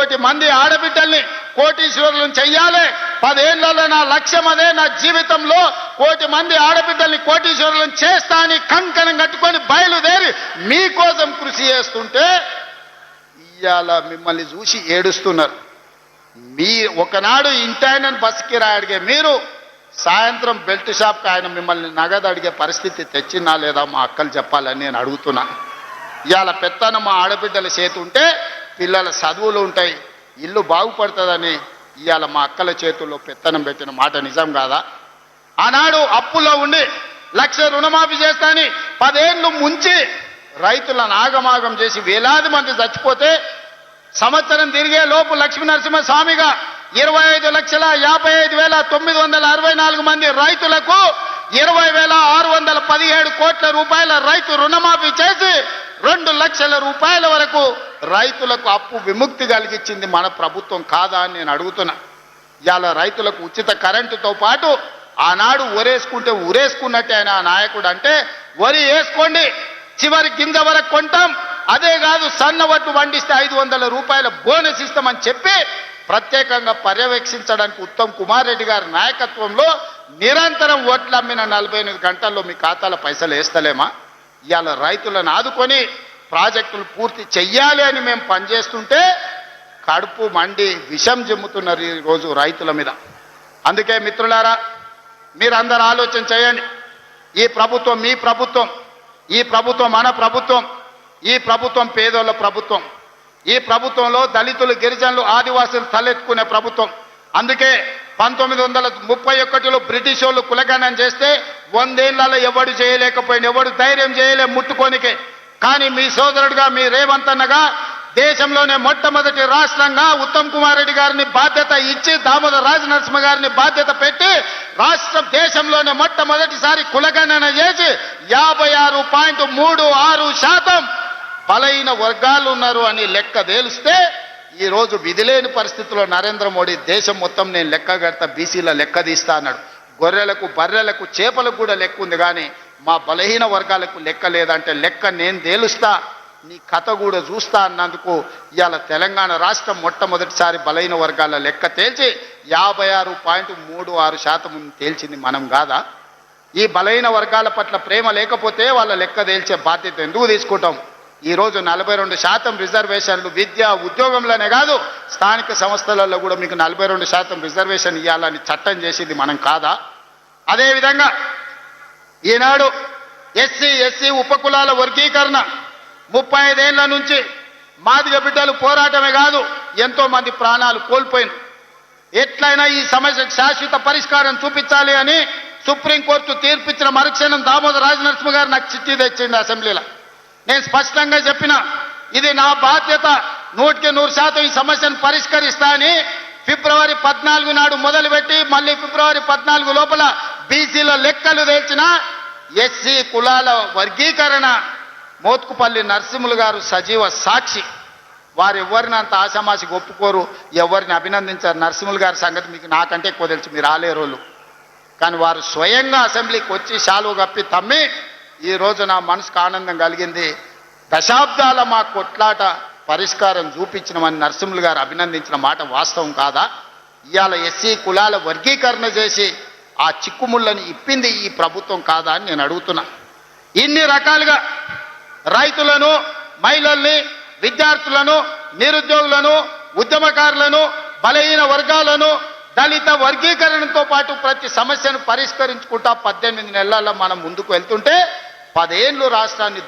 కోటి మంది ఆడబిడ్డల్ని కోటీశ్వరులను చెయ్యాలి. 10 ఏళ్లలో నా లక్ష్యం అదే. నా జీవితంలో కోటి మంది ఆడబిడ్డల్ని కోటీశ్వరులను చేస్తా అని కంకణం కట్టుకొని బయలుదేరి మీకోసం కృషి చేస్తుంటే ఇవాళ మిమ్మల్ని చూసి ఏడుస్తున్నారు. మీ ఒకనాడు ఇంటాయనని బస్ కిరాయి అడిగే మీరు సాయంత్రం బెల్ట్ షాప్కి ఆయన మిమ్మల్ని నగదు అడిగే పరిస్థితి తెచ్చినా లేదా మా అక్కలు చెప్పాలని నేను అడుగుతున్నాను. ఇవాళ పెత్తనం మా ఆడబిడ్డల చేతి ఉంటే పిల్లల చదువులు ఉంటాయి, ఇల్లు బాగుపడుతుందని ఇవాళ మా అక్కల చేతుల్లో పెత్తనం పెట్టిన మాట నిజం కాదా? ఆనాడు అప్పుల్లో ఉండి 1,00,000 రుణమాఫీ చేస్తాని 10 ఏళ్ళు ముంచి రైతులను ఆగమాగం చేసి వేలాది మంది చచ్చిపోతే సంవత్సరం తిరిగే లోపు లక్ష్మీనరసింహస్వామిగా 25,55,964 మంది రైతులకు 20,617 కోట్ల రూపాయల రైతు రుణమాఫీ చేసి 2 లక్షల రూపాయల వరకు రైతులకు అప్పు విముక్తి కలిగించింది మన ప్రభుత్వం కాదా అని నేను అడుగుతున్నా. ఇవాళ రైతులకు ఉచిత కరెంటుతో పాటు ఆనాడు ఒరేసుకుంటే ఉరేసుకున్నట్టే ఆయన నాయకుడు అంటే వరి వేసుకోండి చివరి గింజ వరకు కొంటాం, అదే కాదు సన్న వడ్లు పండిస్తే 500 రూపాయల బోనస్ ఇస్తామని చెప్పి ప్రత్యేకంగా పర్యవేక్షించడానికి ఉత్తమ్ కుమార్ రెడ్డి గారి నాయకత్వంలో నిరంతరం ఓట్లు అమ్మిన 48 గంటల్లో మీ ఖాతాలో పైసలు వేస్తలేమా? ఇవాళ రైతులను ఆదుకొని ప్రాజెక్టులు పూర్తి చెయ్యాలి అని మేము పనిచేస్తుంటే కడుపు మండి విషం జిమ్ముతున్నారు ఈరోజు రైతుల మీద. అందుకే మిత్రులారా మీరందరూ ఆలోచన చేయండి. ఈ ప్రభుత్వం మీ ప్రభుత్వం, ఈ ప్రభుత్వం మన ప్రభుత్వం, ఈ ప్రభుత్వం పేదోళ్ళ ప్రభుత్వం, ఈ ప్రభుత్వంలో దళితులు గిరిజనులు ఆదివాసులు తలెత్తుకునే ప్రభుత్వం. అందుకే 1931లో బ్రిటిష్ వాళ్ళు కులగణన చేస్తే 100 ఏళ్లలో ఎవడు చేయలేకపోయిన, ఎవడు ధైర్యం చేయలే ముట్టుకోనికే. కానీ మీ సోదరుడుగా మీ రేవంత్ అన్నగా దేశంలోనే మొట్టమొదటి రాష్ట్రంగా ఉత్తమ్ కుమార్ రెడ్డి గారిని బాధ్యత ఇచ్చి దామోదర్ రాజనరసింహ గారిని బాధ్యత పెట్టి రాష్ట్ర దేశంలోనే మొట్టమొదటిసారి కులగణన చేసి 56.36% బలైన వర్గాలు ఉన్నారు అని లెక్క తేలిస్తే ఈరోజు విధిలేని పరిస్థితుల్లో నరేంద్ర మోడీ దేశం మొత్తం నేను లెక్క కడతా, బీసీల లెక్క తీస్తా అన్నాడు. గొర్రెలకు బర్రెలకు చేపలకు కూడా లెక్క ఉంది, కానీ మా బలహీన వర్గాలకు లెక్క లేదంటే లెక్క నేను తేలుస్తా, నీ కథ కూడా చూస్తా అన్నందుకు ఇవాళ తెలంగాణ రాష్ట్రం మొట్టమొదటిసారి బలహీన వర్గాల లెక్క తేల్చి 56.36% తేల్చింది మనం కాదా? ఈ బలహీన వర్గాల పట్ల ప్రేమ లేకపోతే వాళ్ళ లెక్క తేల్చే బాధ్యత ఎందుకు తీసుకుంటాం? ఈరోజు 42% రిజర్వేషన్లు విద్య ఉద్యోగంలోనే కాదు స్థానిక సంస్థలలో కూడా మీకు 42% రిజర్వేషన్ ఇవ్వాలని చట్టం చేసింది మనం కాదా? అదేవిధంగా ఈనాడు ఎస్సీ ఉపకులాల వర్గీకరణ 35 ఏళ్ల నుంచి మాదిగ బిడ్డలు పోరాటమే కాదు ఎంతో మంది ప్రాణాలు కోల్పోయింది. ఎట్లయినా ఈ సమస్యకు శాశ్వత పరిష్కారం చూపించాలి అని సుప్రీంకోర్టు తీర్పిచ్చిన మరుక్షణం దామోదర్ రాజనరసింహ గారు నాకు చిట్టి తెచ్చింది అసెంబ్లీలో. నేను స్పష్టంగా చెప్పిన ఇది నా బాధ్యత, 100% ఈ సమస్యను పరిష్కరిస్తా అని ఫిబ్రవరి 14 నాడు మొదలుపెట్టి మళ్ళీ ఫిబ్రవరి 14 లోపల బీసీల లెక్కలు తేల్చిన ఎస్సీ కులాల వర్గీకరణ మోత్కుపల్లి నరసింహులు గారు సజీవ సాక్షి. వారు ఎవరిని అంత ఆశామాషికి ఒప్పుకోరు, ఎవరిని అభినందించారు. నరసింహులు గారి సంగతి మీకు నాకంటే ఎక్కువ తెలుసు, మీరు రాలేరోళ్ళు. కానీ వారు స్వయంగా అసెంబ్లీకి వచ్చి శాలువ కప్పి తమ్మి ఈరోజు నా మనసుకు ఆనందం కలిగింది, దశాబ్దాల మా కొట్లాట పరిష్కారం చూపించినమని నరసింహులు గారు అభినందించిన మాట వాస్తవం కాదా? ఇవాళ ఎస్సీ కులాల వర్గీకరణ చేసి ఆ చిక్కుముళ్ళని ఇప్పింది ఈ ప్రభుత్వం కాదా అని నేను అడుగుతున్నా. ఇన్ని రకాలుగా రైతులను, మహిళల్ని, విద్యార్థులను, నిరుద్యోగులను, ఉద్యమకారులను, బలహీన వర్గాలను, దళిత వర్గీకరణతో పాటు ప్రతి సమస్యను పరిష్కరించుకుంటా 18 నెలల్లో మనం ముందుకు వెళ్తుంటే 10 ఏళ్ళు రాష్ట్రాన్ని